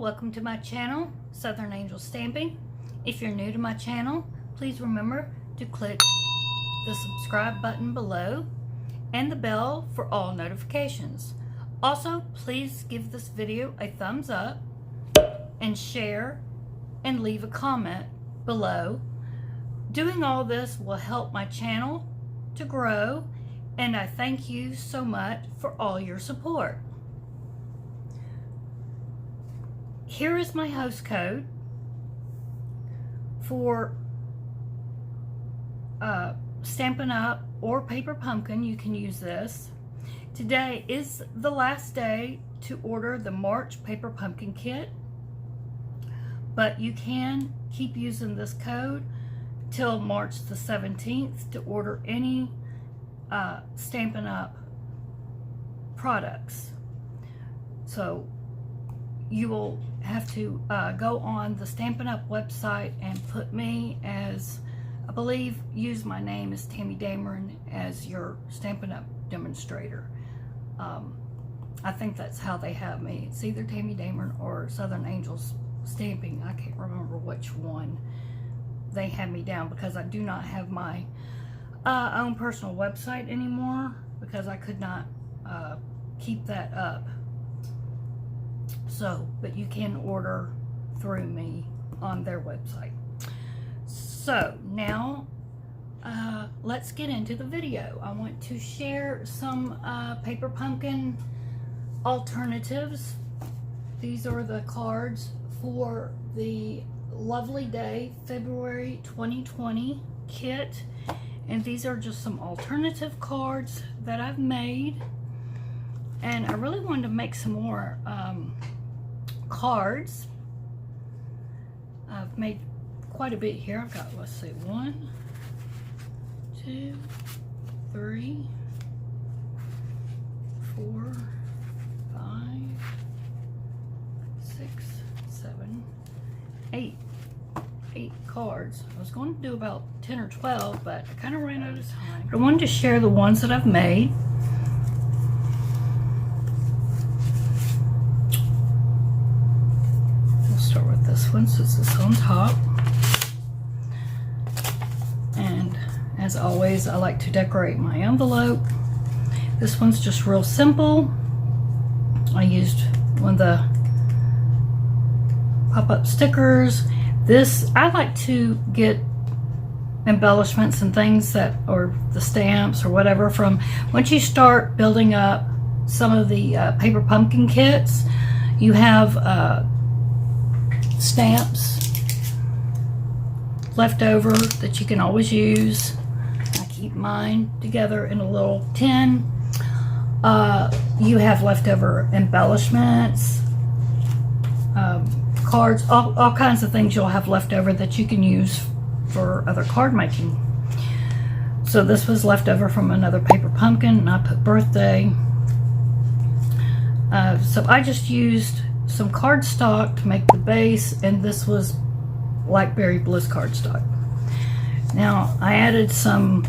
Welcome to my channel, Southern Angel Stamping. If you're new to my channel, please remember to click the subscribe button below and the bell for all notifications. Also, please give this video a thumbs up and share and leave a comment below. Doing all this will help my channel to grow, and I thank you so much for all your support. Here is my host code for Stampin' Up! Or Paper Pumpkin. You can use this. Today is the last day to order the March Paper Pumpkin kit, but you can keep using this code till March the 17th to order any Stampin' Up! Products. So you will have to go on the Stampin' Up! Website and put me as, I believe, use my name as Tammy Dameron as your Stampin' Up! Demonstrator. I think that's how they have me. It's either Tammy Dameron or Southern Angels Stamping. I can't remember which one they have me down, because I do not have my own personal website anymore, because I could not keep that up. So, but you can order through me on their website. So now let's get into the video. I want to share some Paper Pumpkin alternatives. These are the cards for the Lovely Day February 2020 kit, and these are just some alternative cards that I've made, and I really wanted to make some more cards. I've made quite a bit here. I've got, let's see, 1, 2, 3, 4, 5, 6, 7, 8 cards. I was going to do about 10 or 12, but I kind of ran out of time. But I wanted to share the ones that I've made. We'll start with this one since it's on top. And as always, I like to decorate my envelope. This one's just real simple. I used one of the pop-up stickers. This, I like to get embellishments and things that, or the stamps or whatever, from once you start building up some of the Paper Pumpkin kits. You have stamps left over that you can always use. I keep mine together in a little tin. You have leftover embellishments, cards, all kinds of things you'll have left over that you can use for other card making. So this was left over from another Paper Pumpkin, and I put birthday. So I just used some cardstock to make the base, and this was Blackberry Bliss cardstock. Now I added some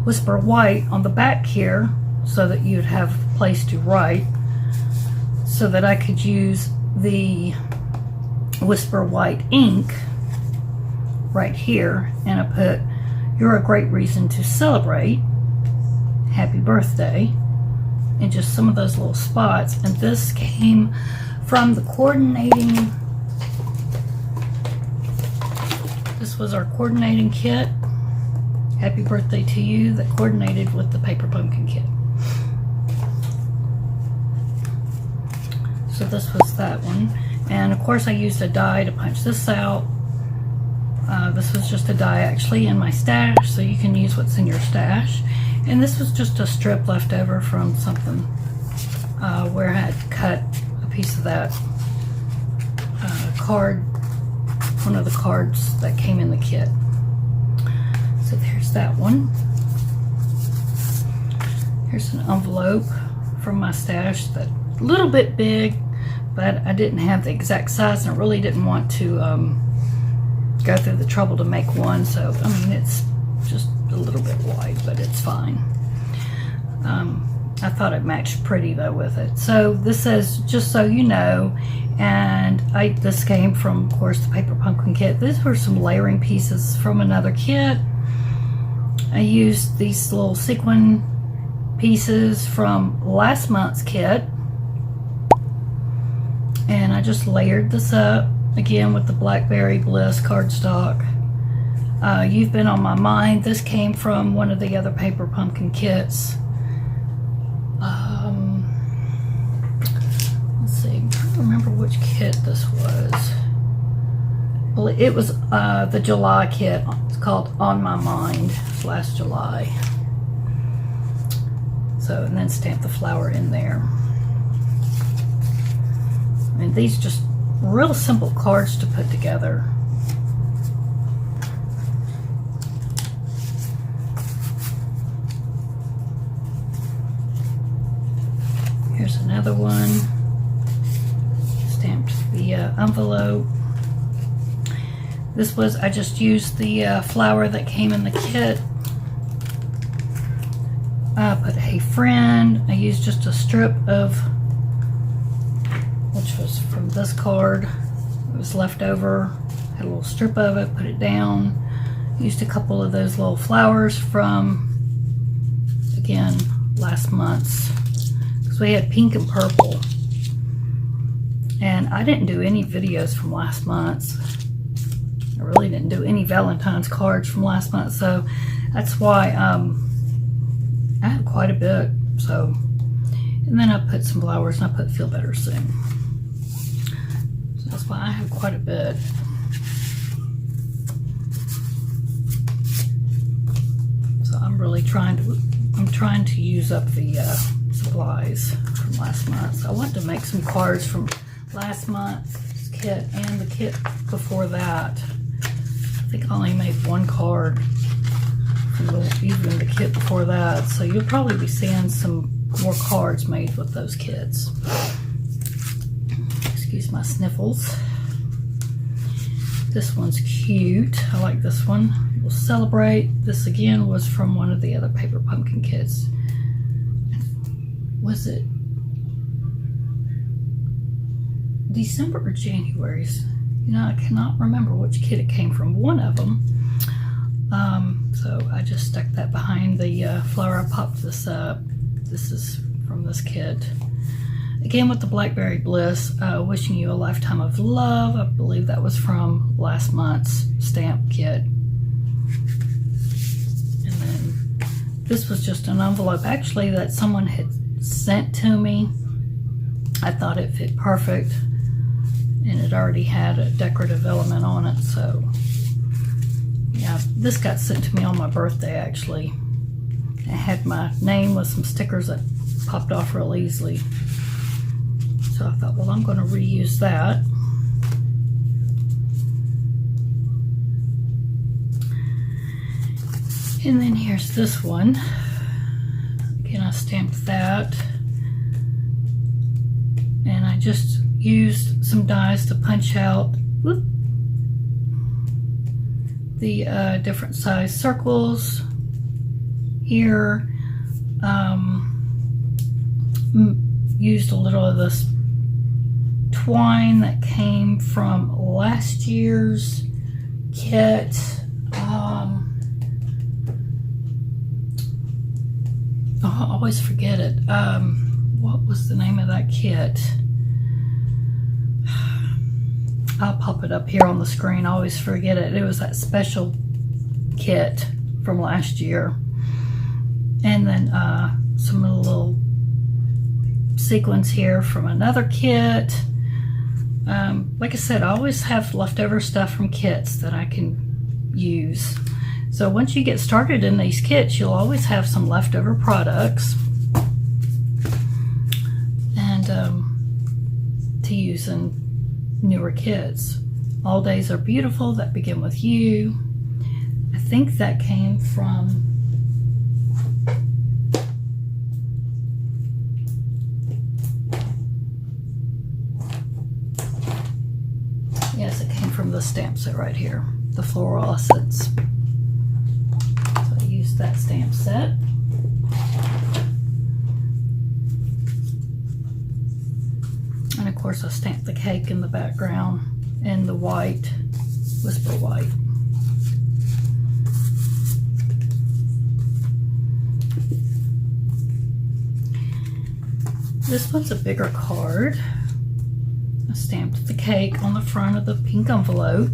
Whisper White on the back here so that you'd have a place to write, so that I could use the Whisper White ink right here, and I put, "You're a great reason to celebrate, happy birthday," and just some of those little spots. And this came from the coordinating, this was our coordinating kit, Happy Birthday to You, that coordinated with the Paper Pumpkin kit. So this was that one. And of course I used a die to punch this out. This was just a die actually in my stash, so you can use what's in your stash. And this was just a strip left over from something where I had cut a piece of that card, one of the cards that came in the kit. So there's that one. Here's an envelope from my stash that's a little bit big, but I didn't have the exact size, and I really didn't want to go through the trouble to make one. So I mean, it's just a little bit wide, but it's fine. I thought it matched pretty though with it. So this says, just so you know, and this came from, of course, the Paper Pumpkin kit. These were some layering pieces from another kit. I used these little sequin pieces from last month's kit, and I just layered this up again with the Blackberry Bliss cardstock. You've Been on My Mind. This came from one of the other Paper Pumpkin kits. Let's see, I'm trying to remember which kit this was. Well, it was the July kit. It's called On My Mind. It's last July. So, and then stamp the flower in there. And these just real simple cards to put together. Here's another one. Stamped the envelope. This was, I just used the flower that came in the kit. I put Hey Friend. I used just a strip of, which was from this card. It was left over. Had a little strip of it, put it down. Used a couple of those little flowers from, again, last month's. Because we had pink and purple. And I didn't do any videos from last month's. I really didn't do any Valentine's cards from last month. So that's why I had quite a bit. So, and then I put some flowers and I put Feel Better Soon. So that's why I have quite a bit. So I'm really trying to use up the supplies from last month. So I wanted to make some cards from last month's kit and the kit before that. I think I only made one card from even the kit before that. So you'll probably be seeing some more cards made with those kits. Excuse my sniffles. This one's cute. I like this one. We'll Celebrate. This again was from one of the other Paper Pumpkin kits. Was it December or January? You know, I cannot remember which kit it came from. One of them. So I just stuck that behind the flower. I popped this up. This is from this kit. Again with the Blackberry Bliss, Wishing You a Lifetime of Love. I believe that was from last month's stamp kit. And then this was just an envelope actually that someone had sent to me. I thought it fit perfect, and it already had a decorative element on it. So yeah, this got sent to me on my birthday actually. It had my name with some stickers that popped off real easily. So I thought, well, I'm going to reuse that. And then here's this one. Again, I stamped that. And I just used some dies to punch out the different size circles here. Used a little of this twine that came from last year's kit. I always forget it. What was the name of that kit? I'll pop it up here on the screen. I always forget it. It was that special kit from last year. And then some of the little sequins here from another kit. Like I said, I always have leftover stuff from kits that I can use. So once you get started in these kits, you'll always have some leftover products and to use in newer kits. All Days Are Beautiful, That Begin With You. I think that came from the stamp set right here, the Floral Essence. So I used that stamp set. course I stamped the cake in the background in the white, Whisper White. This one's a bigger card. I stamped the cake on the front of the pink envelope.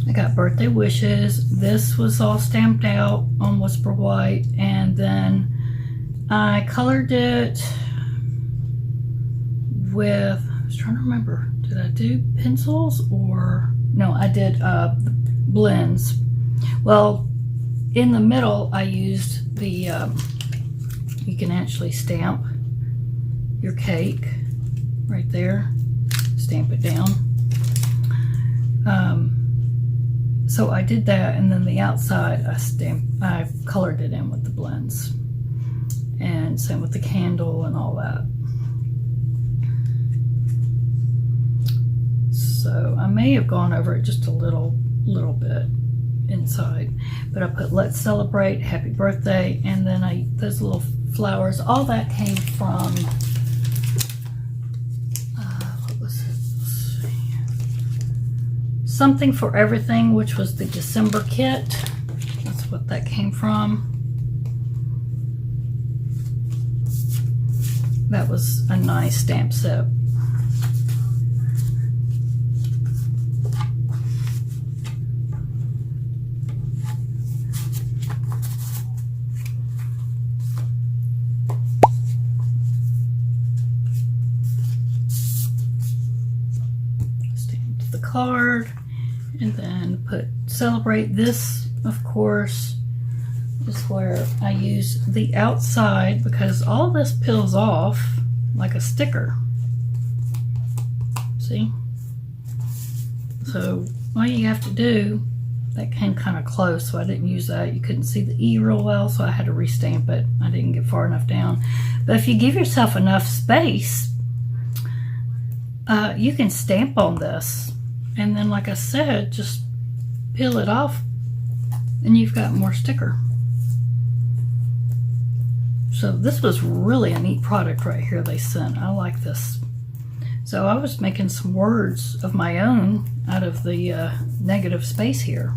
I got birthday wishes. This was all stamped out on Whisper White, and then I colored it with, I was trying to remember, did I do pencils or, no, I did blends. Well, in the middle I used the, you can actually stamp your cake right there, stamp it down. So I did that, and then the outside I colored it in with the blends, and same with the candle and all that. So I may have gone over it just a little bit inside, but I put "Let's Celebrate," "Happy Birthday," and then those little flowers. All that came from what was it? Let's see. Something for Everything, which was the December kit. That's what that came from. That was a nice stamp set. Stamped the card, and then put "Celebrate." This, of course, is where I use the outside, because all this peels off like a sticker. See? So all you have to do, that came kind of close, so I didn't use that. You couldn't see the E real well, so I had to restamp it. I didn't get far enough down. But if you give yourself enough space, you can stamp on this, and then, like I said, just peel it off, and you've got more sticker. So this was really a neat product right here they sent. I like this. So I was making some words of my own out of the negative space here.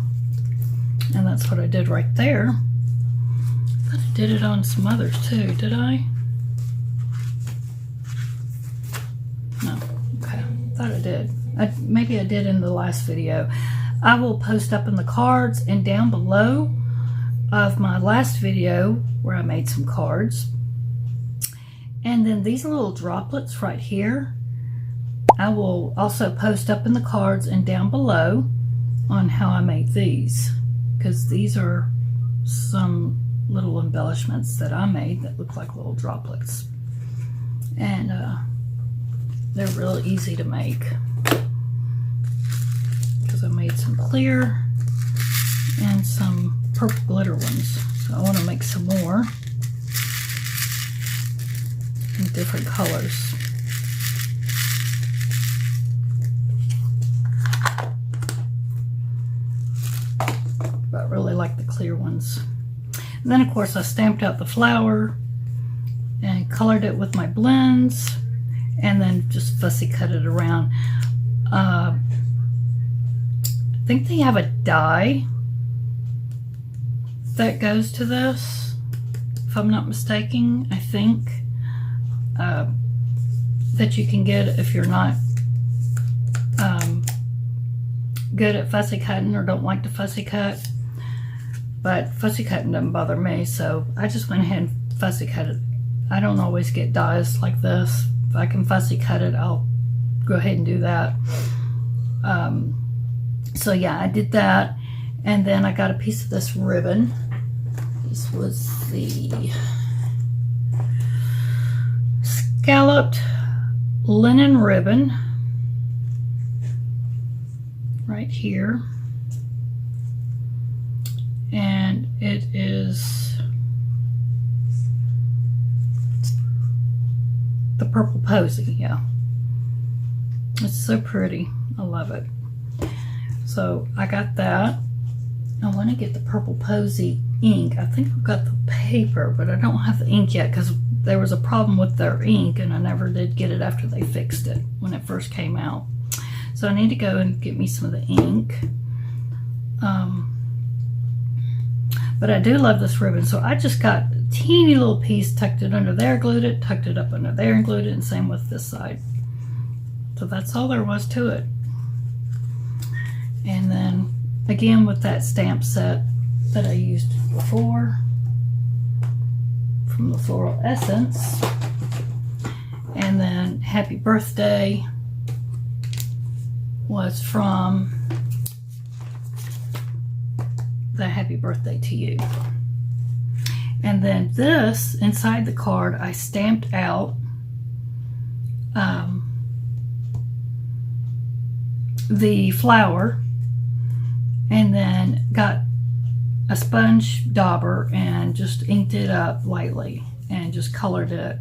And that's what I did right there. I thought I did it on some others too, did I? No, okay, thought I did. Maybe I did in the last video. I will post up in the cards and down below of my last video where I made some cards. And then these little droplets right here, I will also post up in the cards and down below on how I made these, because these are some little embellishments that I made that look like little droplets, and they're really easy to make because I made some clear and some purple glitter ones. So I want to make some more in different colors. But I really like the clear ones. And then of course I stamped out the flower and colored it with my blends, and then just fussy cut it around. I think they have a die that goes to this, if I'm not mistaken. I think that you can get if you're not good at fussy cutting or don't like to fussy cut. But fussy cutting doesn't bother me, so I just went ahead and fussy cut it. I don't always get dies like this. If I can fussy cut it, I'll go ahead and do that. So yeah, I did that, and then I got a piece of this ribbon. This was the scalloped linen ribbon right here, and it is the purple posy. Yeah, it's so pretty. I love it. So I got that. I want to get the purple posy ink. I think I've got the paper, but I don't have the ink yet because there was a problem with their ink, and I never did get it after they fixed it when it first came out. So I need to go and get me some of the ink. But I do love this ribbon, so I just got a teeny little piece, tucked it under there, glued it, tucked it up under there and glued it, and same with this side. So that's all there was to it. And then again with that stamp set that I used before from the Floral Essence, and then Happy Birthday was from the Happy Birthday to You. And then this, inside the card, I stamped out the flower, and then got a sponge dauber and just inked it up lightly and just colored it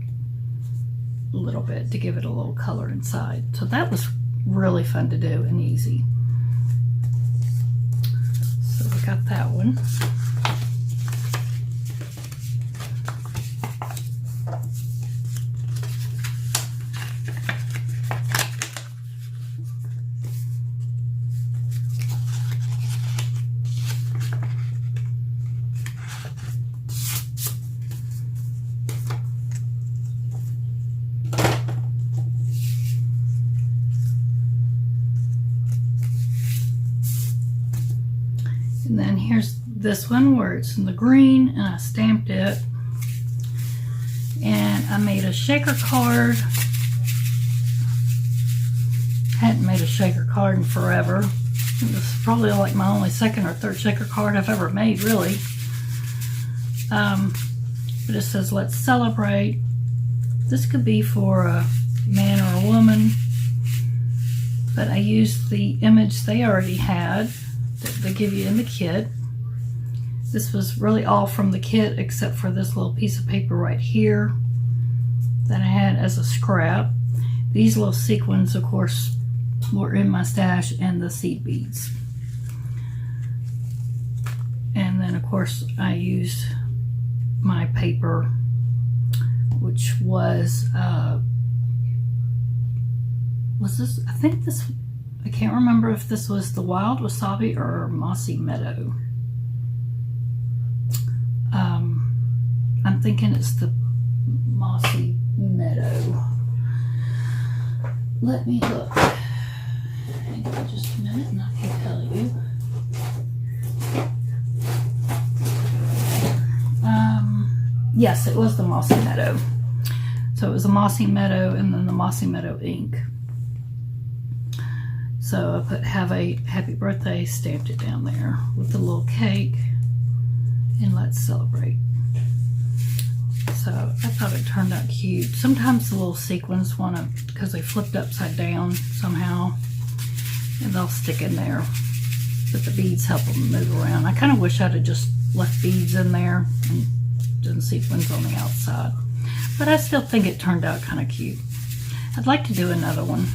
a little bit to give it a little color inside. So that was really fun to do and easy. So we got that one. And then here's this one where it's in the green, and I stamped it. And I made a shaker card. Hadn't made a shaker card in forever. This is probably like my only second or third shaker card I've ever made, really. But it says, let's celebrate. This could be for a man or a woman. But I used the image they already had that they give you in the kit. This was really all from the kit except for this little piece of paper right here that I had as a scrap. These little sequins, of course, were in my stash, and the seed beads. And then, of course, I used my paper, which was this? I think this, I can't remember if this was the Wild Wasabi or Mossy Meadow. I'm thinking it's the Mossy Meadow. Let me look. Hang on just a minute and I can tell you. Yes, it was the Mossy Meadow. So it was a Mossy Meadow and then the Mossy Meadow ink. So I put have a happy birthday, stamped it down there with the little cake, and let's celebrate. So I thought it turned out cute. Sometimes the little sequins want to, because they flipped upside down somehow, and they'll stick in there. But the beads help them move around. I kind of wish I'd have just left beads in there and done sequins on the outside. But I still think it turned out kind of cute. I'd like to do another one.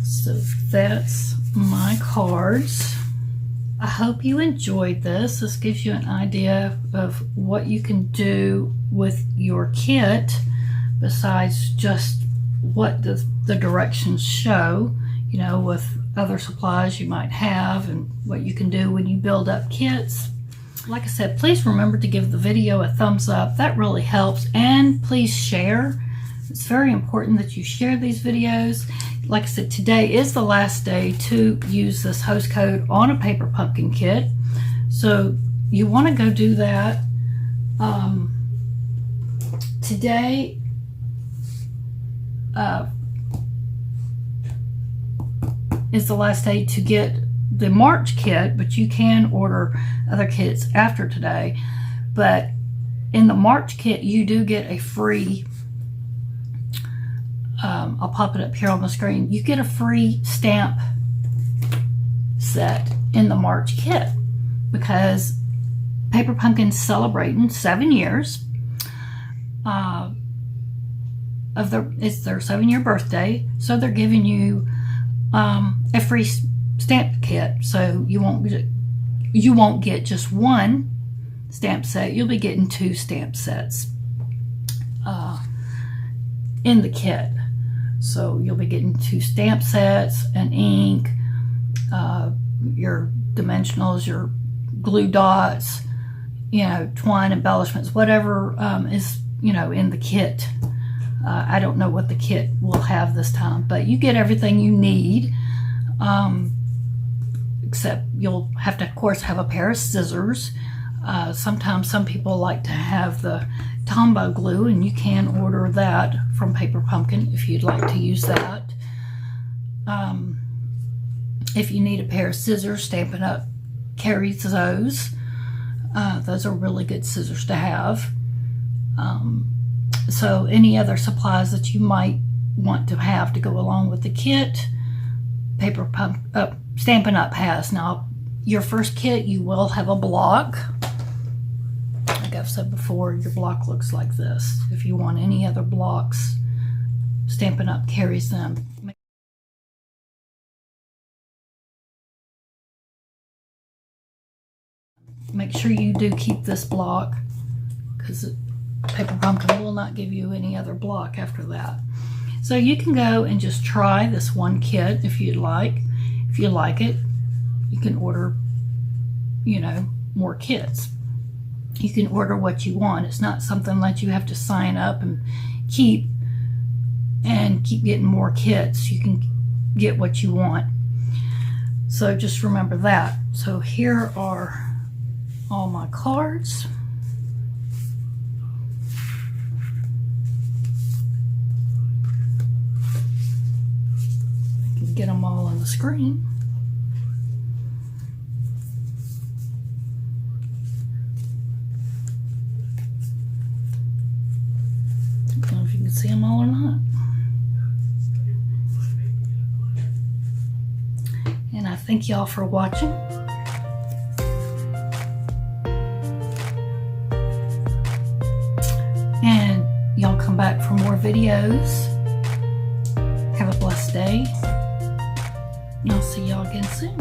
So that's my cards. I hope you enjoyed this. This gives you an idea of what you can do with your kit besides just what the directions show, you know, with other supplies you might have and what you can do when you build up kits. Like I said, please remember to give the video a thumbs up. That really helps. And please share. It's very important that you share these videos. Like I said, today is the last day to use this host code on a paper pumpkin kit. So you want to go do that. Today is the last day to get the March kit, but you can order other kits after today. But in the March kit, you do get a free, I'll pop it up here on the screen. You get a free stamp set in the March kit because Paper Pumpkin's celebrating 7 years. It's their 7-year birthday, so they're giving you a free stamp kit, so you won't you won't get just one stamp set, you'll be getting 2 stamp sets in the kit. So you'll be getting 2 stamp sets, an ink, your dimensionals, your glue dots, you know, twine embellishments, whatever is, you know, in the kit. I don't know what the kit will have this time, but you get everything you need, except you'll have to, of course, have a pair of scissors. Sometimes some people like to have the Tombow glue, and you can order that from Paper Pumpkin if you'd like to use that. If you need a pair of scissors, Stampin' Up! Carries those. Those are really good scissors to have. So any other supplies that you might want to have to go along with the kit, Stampin' Up! Has. Now, your first kit, you will have a block. Like I've said before, your block looks like this. If you want any other blocks, Stampin' Up! Carries them. Make sure you do keep this block, because Paper Pumpkin will not give you any other block after that. So you can go and just try this one kit if you'd like. If you like it, you can order, you know, more kits. You can order what you want. It's not something that you have to sign up and keep getting more kits. You can get what you want. So just remember that. So here are all my cards. I can get them all on the screen. I don't know if you can see them all or not. And I thank y'all for watching. And y'all come back for more videos. Have a blessed day. And I'll see y'all again soon.